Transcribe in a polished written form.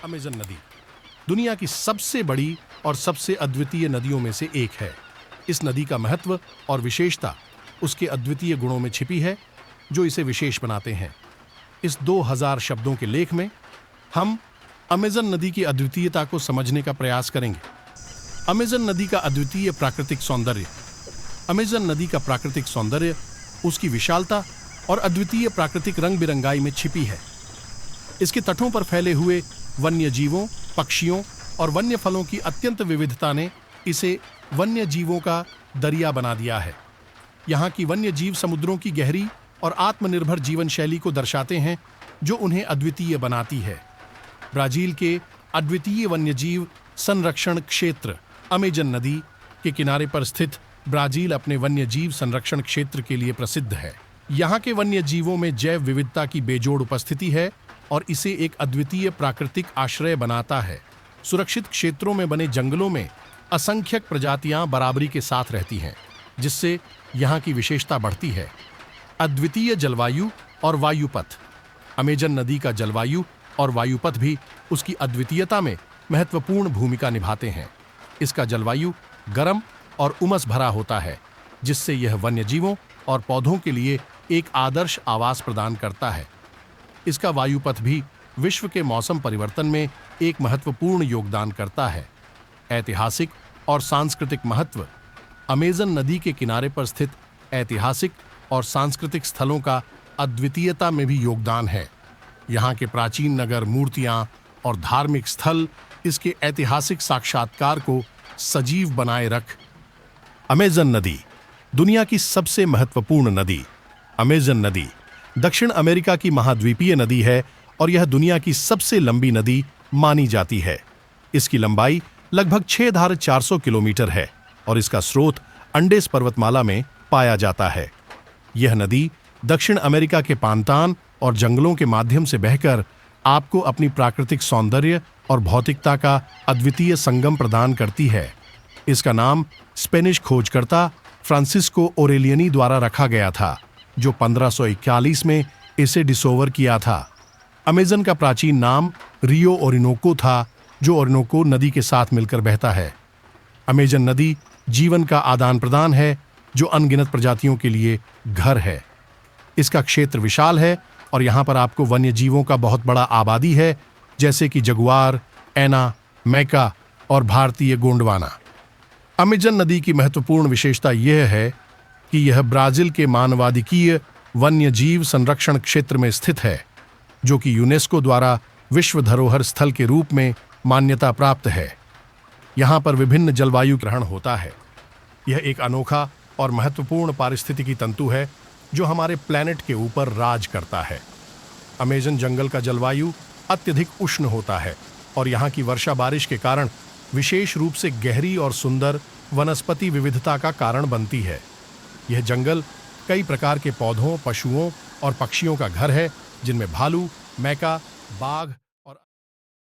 Amazon नदी दुनिया की सबसे बड़ी और सबसे अद्वितीय नदियों में से एक है। इस नदी का महत्व और विशेषता उसके अद्वितीय गुणों में छिपी है, जो इसे विशेष बनाते हैं। इस 2000 शब्दों के लेख में हम अमेज़न नदी की अद्वितीयता को समझने का प्रयास करेंगे। अमेज़न नदी का अद्वितीय प्राकृतिक सौंदर्य। अमेज़न नदी का प्राकृतिक सौंदर्य उसकी विशालता और अद्वितीय प्राकृतिक रंग बिरंगाई में छिपी है। इसके तटों पर फैले हुए वन्य जीवों, पक्षियों और वन्य फलों की अत्यंत विविधता ने इसे वन्य जीवों का दरिया बना दिया है। यहाँ की वन्य जीव समुद्रों की गहरी और आत्मनिर्भर जीवन शैली को दर्शाते हैं, जो उन्हें अद्वितीय बनाती है। ब्राजील के अद्वितीय वन्यजीव संरक्षण क्षेत्र अमेज़न नदी के किनारे पर स्थित ब्राजील अपने वन्यजीव संरक्षण क्षेत्र के लिए प्रसिद्ध है। यहाँ के वन्य जीवों में जैव विविधता की बेजोड़ उपस्थिति है और इसे एक अद्वितीय प्राकृतिक आश्रय बनाता है। सुरक्षित क्षेत्रों में बने जंगलों में असंख्यक प्रजातियां बराबरी के साथ रहती हैं, जिससे यहाँ की विशेषता बढ़ती है। अद्वितीय जलवायु और वायुपथ। अमेज़न नदी का जलवायु और वायुपथ भी उसकी अद्वितीयता में महत्वपूर्ण भूमिका निभाते हैं। इसका जलवायु गर्म और उमस भरा होता है, जिससे यह वन्यजीवों और पौधों के लिए एक आदर्श आवास प्रदान करता है। इसका वायुपथ भी विश्व के मौसम परिवर्तन में एक महत्वपूर्ण योगदान करता है। ऐतिहासिक और सांस्कृतिक महत्व। अमेज़न नदी के किनारे पर स्थित ऐतिहासिक और सांस्कृतिक स्थलों का अद्वितीयता में भी योगदान है। यहाँ के प्राचीन नगर, मूर्तियाँ और धार्मिक स्थल इसके ऐतिहासिक साक्षात्कार को सजीव बनाए रख। अमेज़न नदी दुनिया की सबसे महत्वपूर्ण नदी। अमेज़न नदी दक्षिण अमेरिका की महाद्वीपीय नदी है और यह दुनिया की सबसे लंबी नदी मानी जाती है। इसकी लंबाई लगभग 6400 किलोमीटर है और इसका स्रोत अंडेस पर्वतमाला में पाया जाता है। यह नदी दक्षिण अमेरिका के पांतान और जंगलों के माध्यम से बहकर आपको अपनी प्राकृतिक सौंदर्य और भौतिकता का अद्वितीय संगम प्रदान करती है। इसका नाम स्पेनिश खोजकर्ता फ्रांसिस्को ओरेलियनी द्वारा रखा गया था, जो 1541 में इसे डिस्कवर किया था। अमेज़न का प्राचीन नाम रियो ओरिनोको था, जो ओरिनोको नदी के साथ मिलकर बहता है। अमेज़न नदी जीवन का आदान प्रदान है, जो अनगिनत प्रजातियों के लिए घर है। इसका क्षेत्र विशाल है और यहाँ पर आपको वन्य जीवों का बहुत बड़ा आबादी है, जैसे कि जगुआर, ऐना, मैका और भारतीय गोंडवाना। अमेज़न नदी की महत्वपूर्ण विशेषता यह है कि यह ब्राजील के मानवाधिकीय वन्य जीव संरक्षण क्षेत्र में स्थित है, जो कि यूनेस्को द्वारा विश्व धरोहर स्थल के रूप में मान्यता प्राप्त है। यहाँ पर विभिन्न जलवायु ग्रहण होता है। यह एक अनोखा और महत्वपूर्ण पारिस्थितिकी तंतु है, जो हमारे प्लैनेट के ऊपर राज करता है। अमेज़न जंगल का जलवायु अत्यधिक उष्ण होता है और यहाँ की वर्षा बारिश के कारण विशेष रूप से गहरी और सुंदर वनस्पति विविधता का कारण बनती है। यह जंगल कई प्रकार के पौधों, पशुओं और पक्षियों का घर है, जिनमें भालू, मैका, बाघ